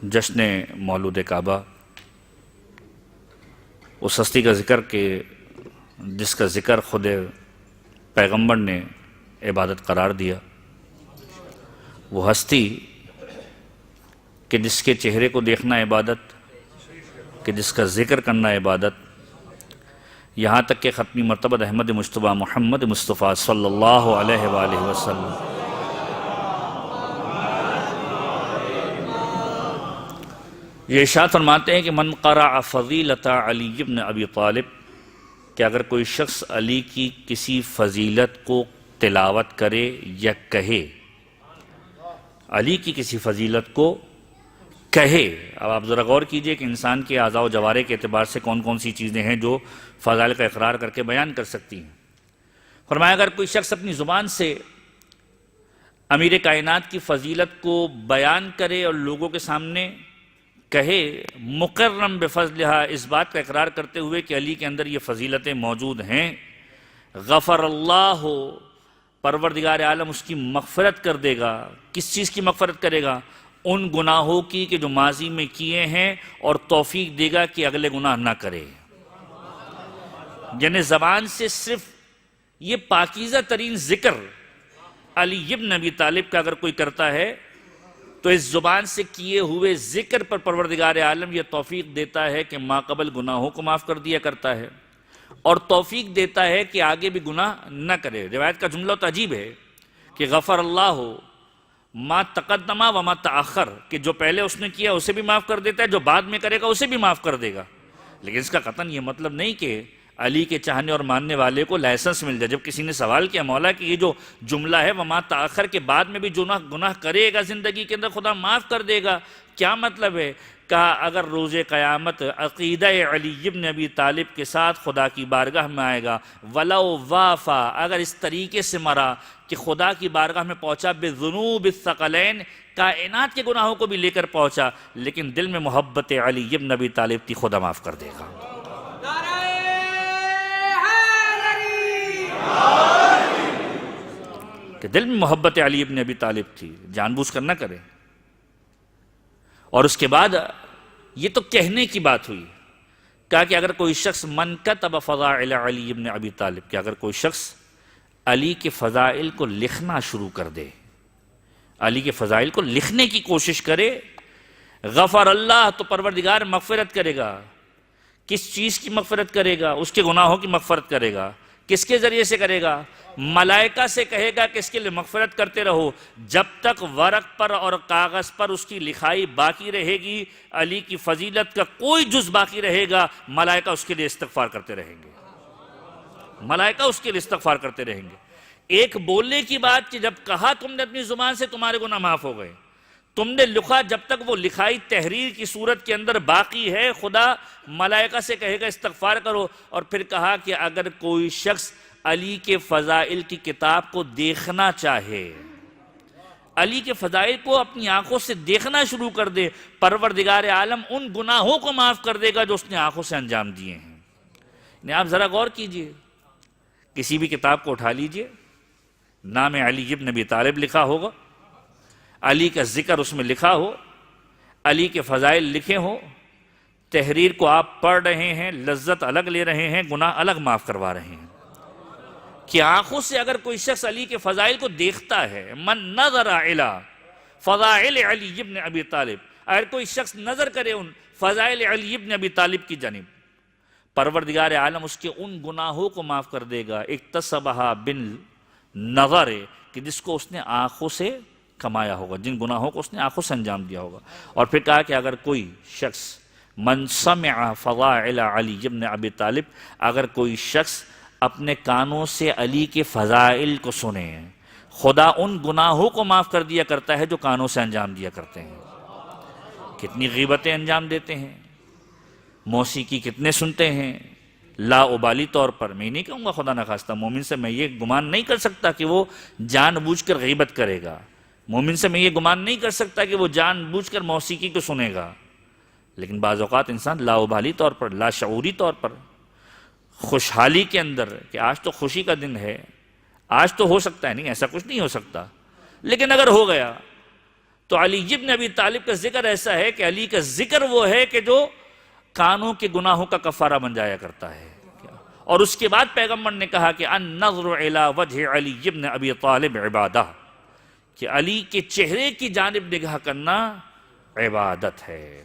جشن مولود کعبہ اس ہستی کا ذکر کہ جس کا ذکر خود پیغمبر نے عبادت قرار دیا، وہ ہستی کہ جس کے چہرے کو دیکھنا عبادت، کہ جس کا ذکر کرنا عبادت، یہاں تک کہ ختمی مرتبہ احمد مجتبیٰ محمد مصطفیٰ صلی اللہ علیہ وآلہ وسلم یہ ارشاد فرماتے ہیں کہ من قرأ فضیلۃ علی بن ابی طالب، کہ اگر کوئی شخص علی کی کسی فضیلت کو تلاوت کرے یا کہے، علی کی کسی فضیلت کو کہے۔ اب آپ ذرا غور کیجئے کہ انسان کے اعضاء و جوارح کے اعتبار سے کون کون سی چیزیں ہیں جو فضائل کا اقرار کر کے بیان کر سکتی ہیں۔ فرمایا اگر کوئی شخص اپنی زبان سے امیر کائنات کی فضیلت کو بیان کرے اور لوگوں کے سامنے کہے، مقرم بفضلہا، اس بات کا اقرار کرتے ہوئے کہ علی کے اندر یہ فضیلتیں موجود ہیں، غفر اللہ، پروردگار عالم اس کی مغفرت کر دے گا۔ کس چیز کی مغفرت کرے گا؟ ان گناہوں کی کہ جو ماضی میں کیے ہیں، اور توفیق دے گا کہ اگلے گناہ نہ کرے۔ یعنی زبان سے صرف یہ پاکیزہ ترین ذکر علی ابن ابی طالب کا اگر کوئی کرتا ہے تو اس زبان سے کیے ہوئے ذکر پر پروردگار عالم یہ توفیق دیتا ہے کہ ماقبل گناہوں کو معاف کر دیا کرتا ہے، اور توفیق دیتا ہے کہ آگے بھی گناہ نہ کرے۔ روایت کا جملہ تو عجیب ہے کہ غفر اللہ ما تقدم و ما تاخر، کہ جو پہلے اس نے کیا اسے بھی معاف کر دیتا ہے، جو بعد میں کرے گا اسے بھی معاف کر دے گا۔ لیکن اس کا قطعاً یہ مطلب نہیں کہ علی کے چاہنے اور ماننے والے کو لائسنس مل جائے۔ جب کسی نے سوال کیا مولا کہ یہ جو جملہ ہے وما تاخر کے بعد میں بھی جو گناہ کرے گا زندگی کے اندر خدا معاف کر دے گا، کیا مطلب ہے؟ کہا اگر روز قیامت عقیدہ علی ابن ابی طالب کے ساتھ خدا کی بارگاہ میں آئے گا، ولو وافا، اگر اس طریقے سے مرا کہ خدا کی بارگاہ میں پہنچا بذنوب الثقلین، کائنات کے گناہوں کو بھی لے کر پہنچا، لیکن دل میں محبت علی ابن ابی طالب تھی، خدا معاف کر دے گا۔ کہ دل میں محبت علی ابن ابی طالب تھی، جان بوجھ کر نہ کرے۔ اور اس کے بعد یہ تو کہنے کی بات ہوئی، کہا کہ اگر کوئی شخص من کتب فضائل علی ابن ابی طالب، کہ اگر کوئی شخص علی کے فضائل کو لکھنا شروع کر دے، علی کے فضائل کو لکھنے کی کوشش کرے، غفر اللہ، تو پروردگار مغفرت کرے گا۔ کس چیز کی مغفرت کرے گا؟ اس کے گناہوں کی مغفرت کرے گا۔ کس کے ذریعے سے کرے گا؟ ملائکہ سے کہے گا کہ اس کے لیے مغفرت کرتے رہو، جب تک ورق پر اور کاغذ پر اس کی لکھائی باقی رہے گی، علی کی فضیلت کا کوئی جز باقی رہے گا، ملائکہ اس کے لیے استغفار کرتے رہیں گے، ملائکہ اس کے لیے استغفار کرتے رہیں گے۔ ایک بولنے کی بات کہ جب کہا تم نے اپنی زبان سے تمہارے گناہ معاف ہو گئے، تم نے لکھا، جب تک وہ لکھائی تحریر کی صورت کے اندر باقی ہے، خدا ملائکہ سے کہے گا استغفار کرو۔ اور پھر کہا کہ اگر کوئی شخص علی کے فضائل کی کتاب کو دیکھنا چاہے، علی کے فضائل کو اپنی آنکھوں سے دیکھنا شروع کر دے، پروردگار عالم ان گناہوں کو معاف کر دے گا جو اس نے آنکھوں سے انجام دیے ہیں۔ آپ ذرا غور کیجئے، کسی بھی کتاب کو اٹھا لیجئے، نام علی ابن ابی طالب لکھا ہوگا، علی کا ذکر اس میں لکھا ہو، علی کے فضائل لکھے ہوں، تحریر کو آپ پڑھ رہے ہیں، لذت الگ لے رہے ہیں، گناہ الگ معاف کروا رہے ہیں۔ کہ آنکھوں سے اگر کوئی شخص علی کے فضائل کو دیکھتا ہے، من نظر الی فضائل علی ابن ابی طالب، اگر کوئی شخص نظر کرے ان فضائل علی ابن ابی طالب کی جانب، پروردگار عالم اس کے ان گناہوں کو معاف کر دے گا، اکتسبہا بالنظر، کہ جس کو اس نے آنکھوں سے کمایا ہوگا، جن گناہوں کو اس نے آنکھوں سے انجام دیا ہوگا۔ اور پھر کہا کہ اگر کوئی شخص من سمع فضائل علی ابن ابی طالب، اگر کوئی شخص اپنے کانوں سے علی کے فضائل کو سنے، خدا ان گناہوں کو معاف کر دیا کرتا ہے جو کانوں سے انجام دیا کرتے ہیں۔ کتنی غیبتیں انجام دیتے ہیں، موسیقی کتنے سنتے ہیں، لا ابالی طور پر۔ میں نہیں کہوں گا خدا نخواستہ، مومن سے میں یہ گمان نہیں کر سکتا کہ وہ جان بوجھ کر غیبت کرے گا، مومن سے میں یہ گمان نہیں کر سکتا کہ وہ جان بوجھ کر موسیقی کو سنے گا، لیکن بعض اوقات انسان لا ابالی طور پر، لا شعوری طور پر، خوشحالی کے اندر کہ آج تو خوشی کا دن ہے، آج تو ہو سکتا ہے، نہیں ایسا کچھ نہیں ہو سکتا، لیکن اگر ہو گیا تو علی ابن ابی طالب کا ذکر ایسا ہے کہ علی کا ذکر وہ ہے کہ جو کانوں کے گناہوں کا کفارہ بن جایا کرتا ہے. اور اس کے بعد پیغمبر نے کہا کہ النظر الی وجہ علی ابن ابی طالب عبادہ، کہ علی کے چہرے کی جانب نگاہ کرنا عبادت ہے.